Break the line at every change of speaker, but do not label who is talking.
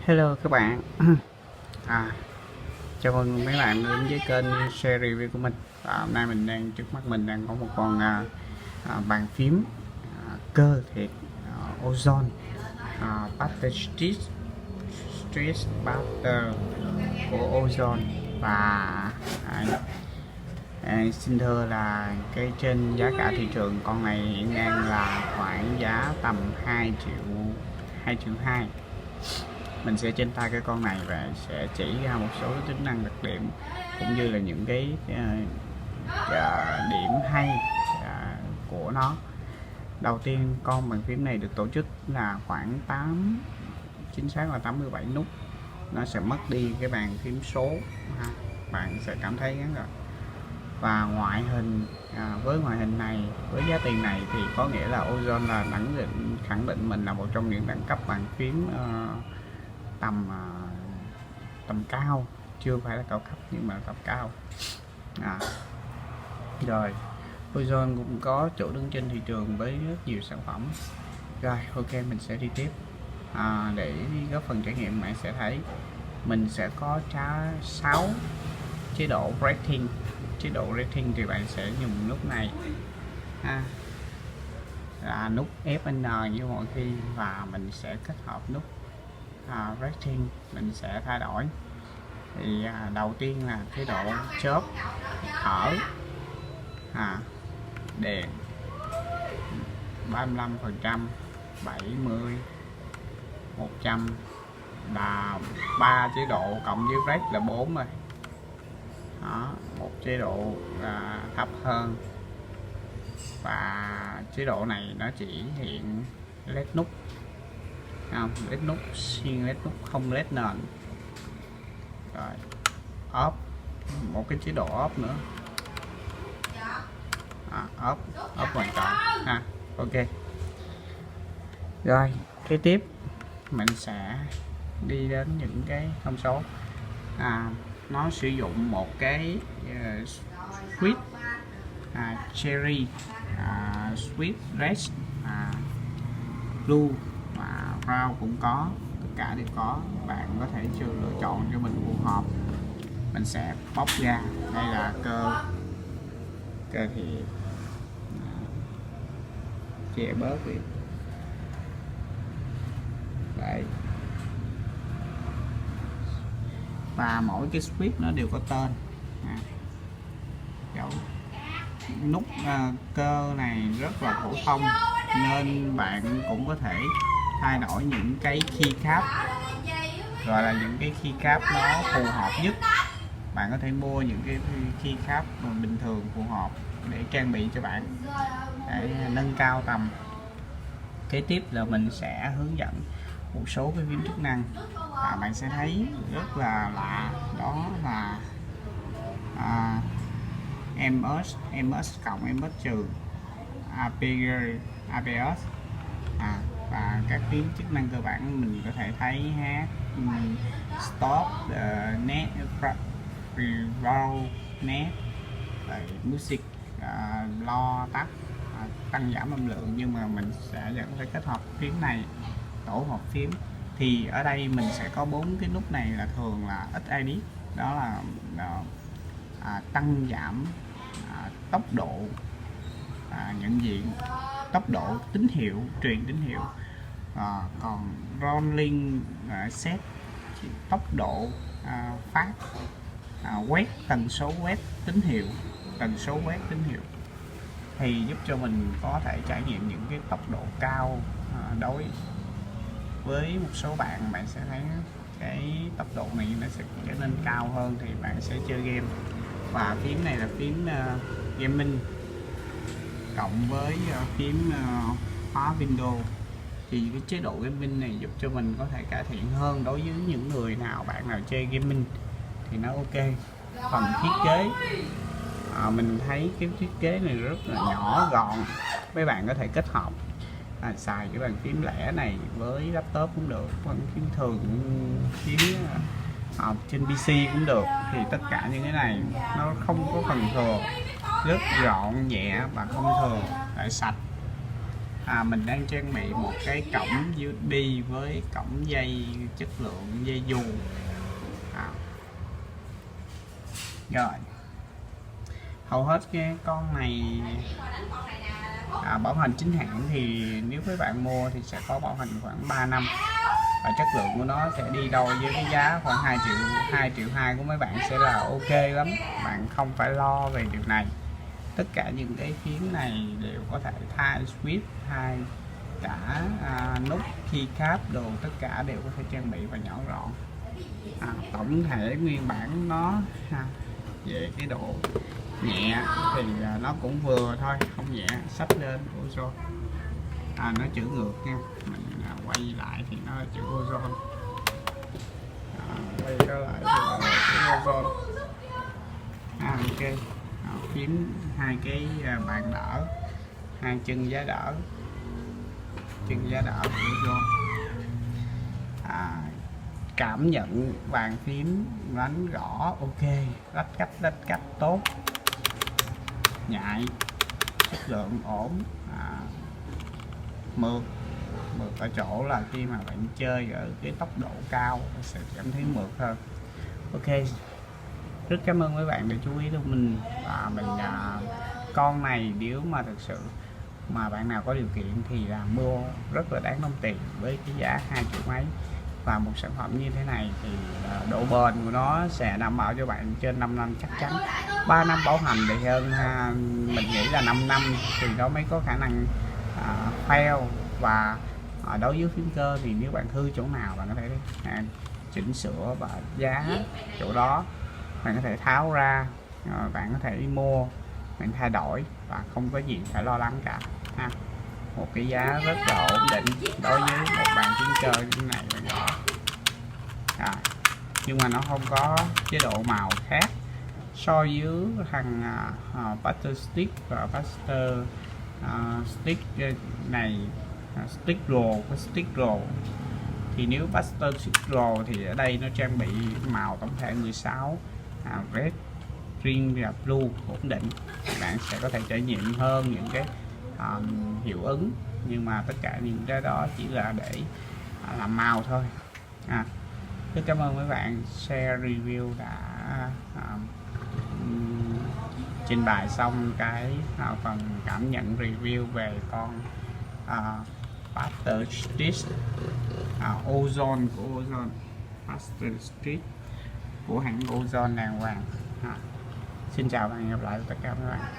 Hello các bạn. à, Chào mừng mấy bạn đến với kênh share review của mình. Hôm nay mình đang trước mắt mình đang có một con bàn phím cơ thiệt, Ozone Butter Street Butter của Ozone. Và xin thưa là cái trên giá cả thị trường con này hiện đang là khoảng giá tầm 2 triệu 2,2 triệu. Mình sẽ trên tay cái con này và sẽ chỉ ra một số tính năng đặc điểm cũng như là những cái điểm hay của nó. Đầu tiên, con bàn phím này được tổ chức là khoảng chính xác là 87 nút. Nó sẽ mất đi cái bàn phím số bạn sẽ cảm thấy ngắn rồi. Và ngoại hình, với ngoại hình này, với giá tiền này thì có nghĩa là Ozone là khẳng định mình là một trong những đẳng cấp bàn phím tầm cao, chưa phải là cao cấp nhưng mà tầm cao. Rồi Ozone cũng có chỗ đứng trên thị trường với rất nhiều sản phẩm. Rồi ok, mình sẽ đi tiếp. Để góp phần trải nghiệm, bạn sẽ thấy mình sẽ có 6 chế độ rating. Chế độ rating thì bạn sẽ dùng nút này, là nút FN như mọi khi, và mình sẽ kết hợp nút rating. Mình sẽ thay đổi thì đầu tiên là chế độ chớp, thở, đèn 35%, 70, 100 là 3 chế độ, cộng với rate là 4 rồi. Một chế độ thấp hơn, và chế độ này nó chỉ hiện led nút, led nút, xuyên led nút, không led nền. Rồi off, một cái chế độ off nữa, off hoàn toàn ok. Rồi kế tiếp mình sẽ đi đến những cái thông số. Nó sử dụng một cái switch cherry, switch red, blue và brown cũng có, tất cả đều có. Bạn có thể lựa chọn cho mình phù hợp. Mình sẽ bóc ra, đây là cơ thì che bớt đi. Đấy, và mỗi cái switch nó đều có tên. Nút cơ này rất là phổ thông nên bạn cũng có thể thay đổi những cái keycap, gọi là những cái keycap nó phù hợp nhất. Bạn có thể mua những cái keycap bình thường phù hợp để trang bị cho bạn, để nâng cao tầm. Kế tiếp là mình sẽ hướng dẫn một số cái phím chức năng, bạn sẽ thấy rất là lạ, đó là MS cộng, MS trừ, APS, và các phím chức năng cơ bản mình có thể thấy hát, stop, net, reroll, net, music, lo tắt, tăng giảm âm lượng. Nhưng mà mình sẽ vẫn phải kết hợp phím này, tổ hợp phím. Thì ở đây mình sẽ có 4 cái nút này là thường là ít ai biết, đó là tăng giảm tốc độ nhận diện, tốc độ tín hiệu, truyền tín hiệu. Còn rolling set tốc độ phát, quét tần số quét tín hiệu, thì giúp cho mình có thể trải nghiệm những cái tốc độ cao. Đối với một số bạn sẽ thấy cái tốc độ này nó sẽ trở nên cao hơn thì bạn sẽ chơi game. Và phím này là phím gaming cộng với phím khóa Windows. Thì cái chế độ gaming này giúp cho mình có thể cải thiện hơn đối với những người bạn nào chơi gaming thì nó ok. Phần thiết kế, mình thấy cái thiết kế này rất là nhỏ gọn. Mấy bạn có thể kết hợp xài cái bàn phím lẻ này với laptop cũng được, bàn phím thường, phím trên PC cũng được. Thì tất cả những cái này nó không có phần thừa, rất gọn nhẹ và không thừa, lại sạch. mình đang trang bị một cái cổng USB với cổng dây chất lượng dây dù. Rồi hầu hết cái con này bảo hành chính hãng thì nếu các bạn mua thì sẽ có bảo hành khoảng 3 năm và chất lượng của nó sẽ đi đâu với cái giá khoảng 2 triệu 2 của mấy bạn sẽ là ok lắm, bạn không phải lo về điều này. Tất cả những cái phím này đều có thể thay switch, thay cả nút keycap đồ, tất cả đều có thể trang bị và nhỏ gọn. Tổng thể nguyên bản nó về cái độ nhẹ thì nó cũng vừa thôi, không nhẹ, xách lên ozone. Nó chữ ngược nha, mình quay lại thì nó là chữ ozone, quay trở lại thì là chữ ozone. Ok, phím hai cái bàn đỡ, hai chân giá đỡ, chân giá đỡ của ozone. Cảm nhận bàn phím đánh gõ ok, lách cách tốt, nhạy, chất lượng ổn. Mượt ở chỗ là khi mà bạn chơi ở cái tốc độ cao sẽ cảm thấy mượt hơn. Ok, rất cảm ơn mấy bạn đã chú ý đến mình. Con này nếu mà thực sự mà bạn nào có điều kiện thì là mua rất là đáng đồng tiền với cái giá 2 triệu mấy. Và một sản phẩm như thế này thì độ bền của nó sẽ đảm bảo cho bạn trên 5 năm chắc chắn. 3 năm bảo hành thì hơn, mình nghĩ là 5 năm thì nó mới có khả năng fail. Và đối với phím cơ thì nếu bạn hư chỗ nào bạn có thể chỉnh sửa và giá chỗ đó, bạn có thể tháo ra, bạn có thể đi mua, bạn thay đổi và không có gì phải lo lắng cả. Một cái giá rất là ổn định đối với một bàn phím cơ như này bạn gõ. Nhưng mà nó không có chế độ màu khác so với thằng Buster Stick và Buster Stick này, Stick Roll với Stick Roll. Thì nếu Buster Stick Roll thì ở đây nó trang bị màu tổng thể 16, red, green và blue ổn định, bạn sẽ có thể trải nghiệm hơn những cái hiệu ứng. Nhưng mà tất cả những cái đó chỉ là để làm màu thôi. Rất cảm ơn mấy bạn share review đã trình bày xong cái phần cảm nhận review về con Buster Stick ozone của ozone, Buster Stick của hãng ozone đàng hoàng. Xin chào và hẹn gặp lại tất cả các bạn.